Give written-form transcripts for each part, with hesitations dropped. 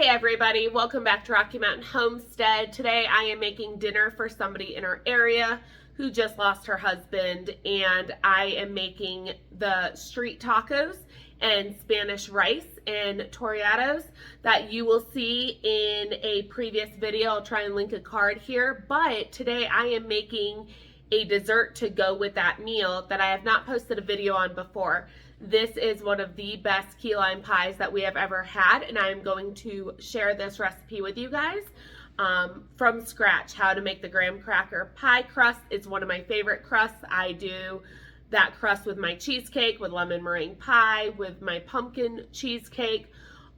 Hey everybody, welcome back to Rocky Mountain Homestead. Today I am making dinner for somebody in our area who just lost her husband, and I am making the street tacos and Spanish rice and toreados that you will see in a previous video. I'll try and link a card here, but today I am making a dessert to go with that meal that I have not posted a video on before. This is one of the best key lime pies that we have ever had, and I'm going to share this recipe with you guys from scratch. How to make the graham cracker pie crust is one of my favorite crusts. I do that crust with my cheesecake, with lemon meringue pie, with my pumpkin cheesecake,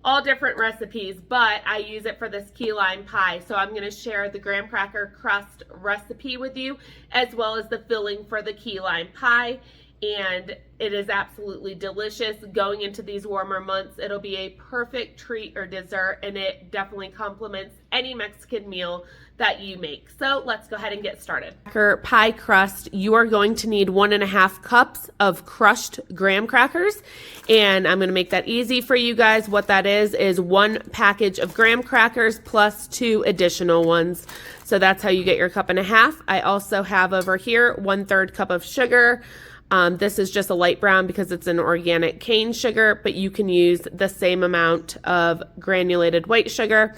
all different recipes, but I use it for this key lime pie. So I'm going to share the graham cracker crust recipe with you, as well as the filling for the key lime pie. And it is absolutely delicious. Going into these warmer months, it'll be a perfect treat or dessert, and it definitely complements any Mexican meal that you make. So let's go ahead and get started. For pie crust, you are going to need 1.5 cups of crushed graham crackers, and I'm going to make that easy for you guys. What that is 1 package of graham crackers plus 2 additional ones. So that's how you get your 1.5 cups. I also have over here 1/3 cup of sugar. This is just a light brown because it's an organic cane sugar, but you can use the same amount of granulated white sugar.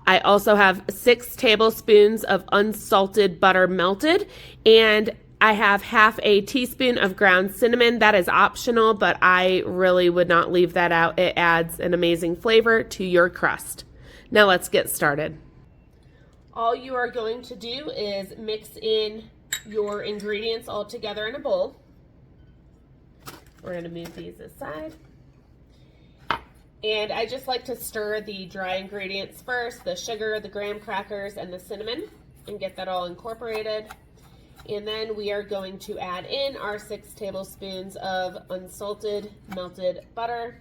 I also have 6 tablespoons of unsalted butter melted, and I have 1/2 teaspoon of ground cinnamon. That is optional, but I really would not leave that out. It adds an amazing flavor to your crust. Now let's get started. All you are going to do is mix in your ingredients all together in a bowl. We're going to move these aside. And I just like to stir the dry ingredients first, the sugar, the graham crackers, and the cinnamon, and get that all incorporated. And then we are going to add in our 6 tablespoons of unsalted melted butter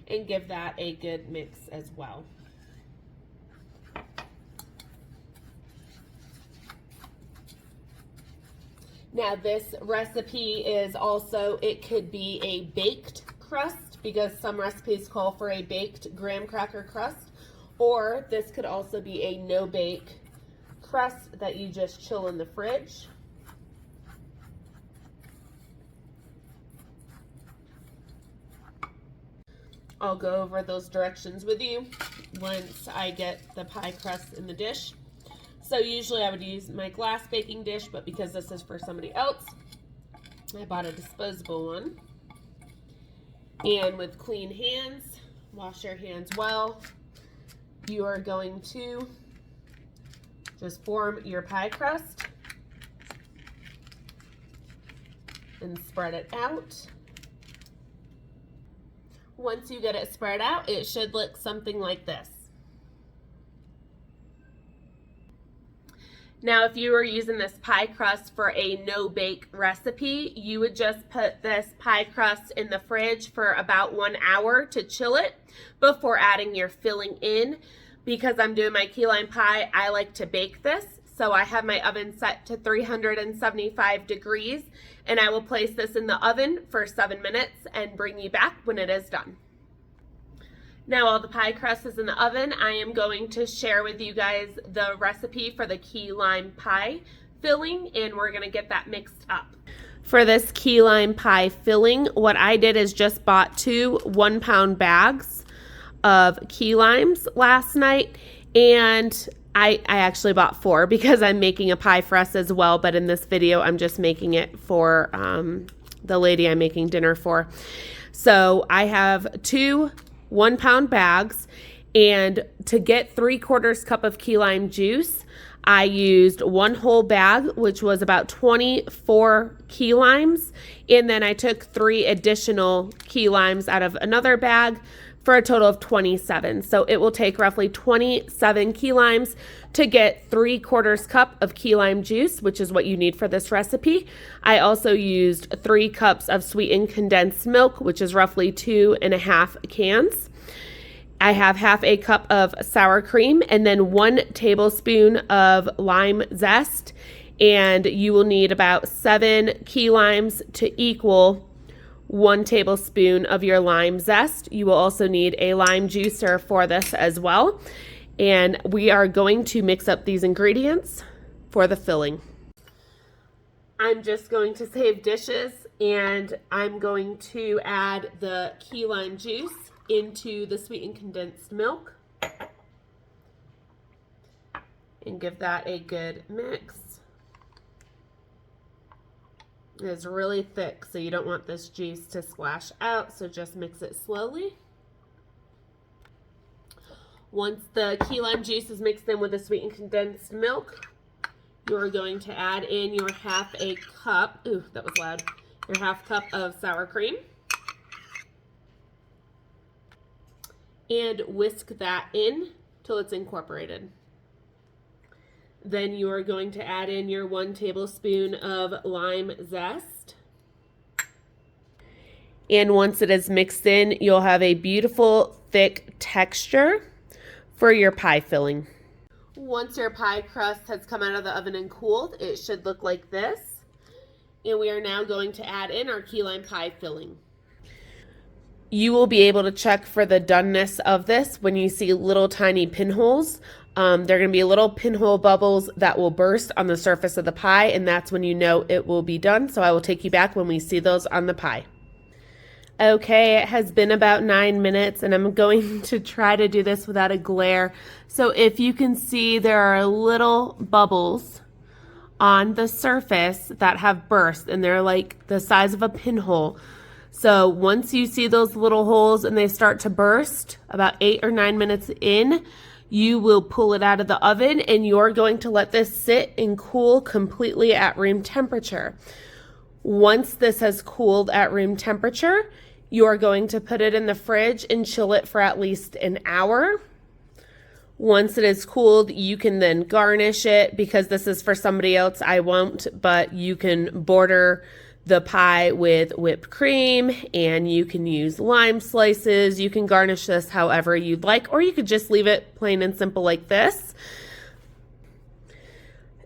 and give that a good mix as well. Now this recipe is also, it could be a baked crust because some recipes call for a baked graham cracker crust, or this could also be a no-bake crust that you just chill in the fridge. I'll go over those directions with you once I get the pie crust in the dish. So usually I would use my glass baking dish, but because this is for somebody else, I bought a disposable one. And with clean hands, wash your hands well, you are going to just form your pie crust and spread it out. Once you get it spread out, it should look something like this. Now, if you were using this pie crust for a no-bake recipe, you would just put this pie crust in the fridge for about 1 hour to chill it before adding your filling in. Because I'm doing my key lime pie, I like to bake this. So I have my oven set to 375 degrees, and I will place this in the oven for 7 minutes and bring you back when it is done. Now all the pie crust is in the oven, I am going to share with you guys the recipe for the key lime pie filling, and we're going to get that mixed up. For this key lime pie filling, what I did is just bought 2 1-pound bags of key limes last night, and I actually bought 4 because I'm making a pie for us as well, but in this video I'm just making it for the lady I'm making dinner for. So I have 2 1-pound bags, and to get 3/4 cup of key lime juice, I used 1 whole bag, which was about 24 key limes, and then I took 3 additional key limes out of another bag for a total of 27. So it will take roughly 27 key limes to get 3/4 cup of key lime juice, which is what you need for this recipe. I also used 3 cups of sweetened condensed milk, which is roughly 2.5 cans. I have 1/2 cup of sour cream, and then 1 tablespoon of lime zest. And you will need about 7 key limes to equal 1 tablespoon of your lime zest. You will also need a lime juicer for this as well. And we are going to mix up these ingredients for the filling. I'm just going to save dishes, and I'm going to add the key lime juice into the sweetened condensed milk and give that a good mix. It is really thick, so you don't want this juice to splash out, so just mix it slowly. Once the key lime juice is mixed in with the sweetened condensed milk, you're going to add in your half a cup, ooh, that was loud, your half cup of sour cream. And whisk that in till it's incorporated. Then you are going to add in your 1 tablespoon of lime zest. And once it is mixed in, you'll have a beautiful thick texture for your pie filling. Once your pie crust has come out of the oven and cooled, it should look like this. And we are now going to add in our key lime pie filling. You will be able to check for the doneness of this when you see little tiny pinholes. There are going to be little pinhole bubbles that will burst on the surface of the pie, and that's when you know it will be done. So I will take you back when we see those on the pie. Okay, it has been about 9 minutes, and I'm going to try to do this without a glare. So if you can see, there are little bubbles on the surface that have burst, and they're like the size of a pinhole. So once you see those little holes and they start to burst, about 8 or 9 minutes in, you will pull it out of the oven, and you're going to let this sit and cool completely at room temperature. Once this has cooled at room temperature, you're going to put it in the fridge and chill it for at least an hour. Once it is cooled, you can then garnish it. Because this is for somebody else, I won't, but you can border the pie with whipped cream, and you can use lime slices. You can garnish this however you'd like, or you could just leave it plain and simple like this.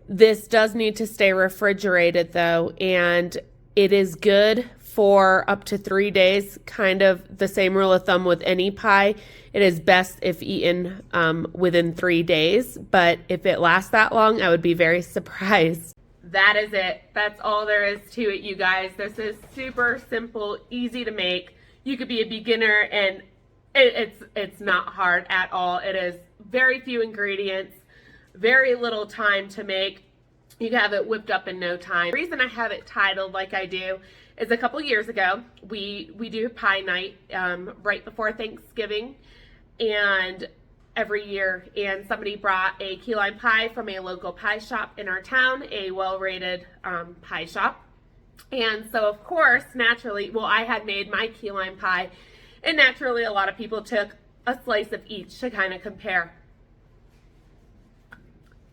This does need to stay refrigerated though, and it is good for up to 3 days, kind of the same rule of thumb with any pie. It is best if eaten within 3 days, but if it lasts that long, I would be very surprised. That is it. That's all there is to it, you guys. This is super simple, easy to make. You could be a beginner, and it's not hard at all. It is very few ingredients, very little time to make. You can have it whipped up in no time. The reason I have it titled like I do is a couple years ago, we do pie night right before Thanksgiving, and every year, and somebody brought a key lime pie from a local pie shop in our town, a well-rated pie shop. And so of course, naturally, well, I had made my key lime pie, and naturally a lot of people took a slice of each to kind of compare.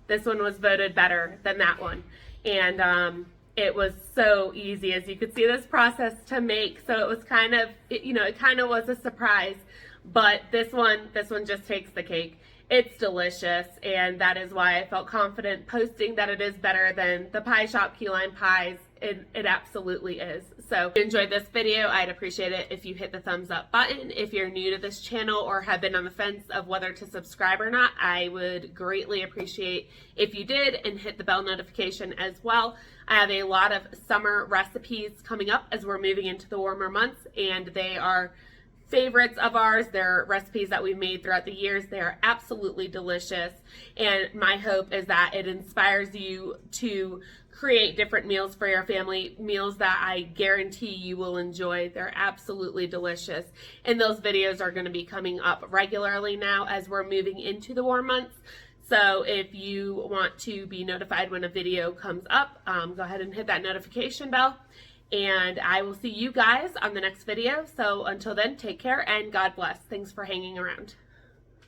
This one was voted better than that one, and it was so easy, as you could see, this process to make. So it was kind of, it kind of was a surprise. But this one just takes the cake. It's delicious, and that is why I felt confident posting that it is better than the pie shop key lime pies. It absolutely is. So if you enjoyed this video, I'd appreciate it if you hit the thumbs up button. If you're new to this channel or have been on the fence of whether to subscribe or not, I would greatly appreciate if you did, and hit the bell notification as well. I have a lot of summer recipes coming up as we're moving into the warmer months, and they are favorites of ours. They're recipes that we've made throughout the years. They are absolutely delicious, and my hope is that it inspires you to create different meals for your family, meals that I guarantee you will enjoy. They're absolutely delicious, and those videos are going to be coming up regularly now as we're moving into the warm months. So if you want to be notified when a video comes up, go ahead and hit that notification bell. And I will see you guys on the next video. So until then, take care and God bless. Thanks for hanging around.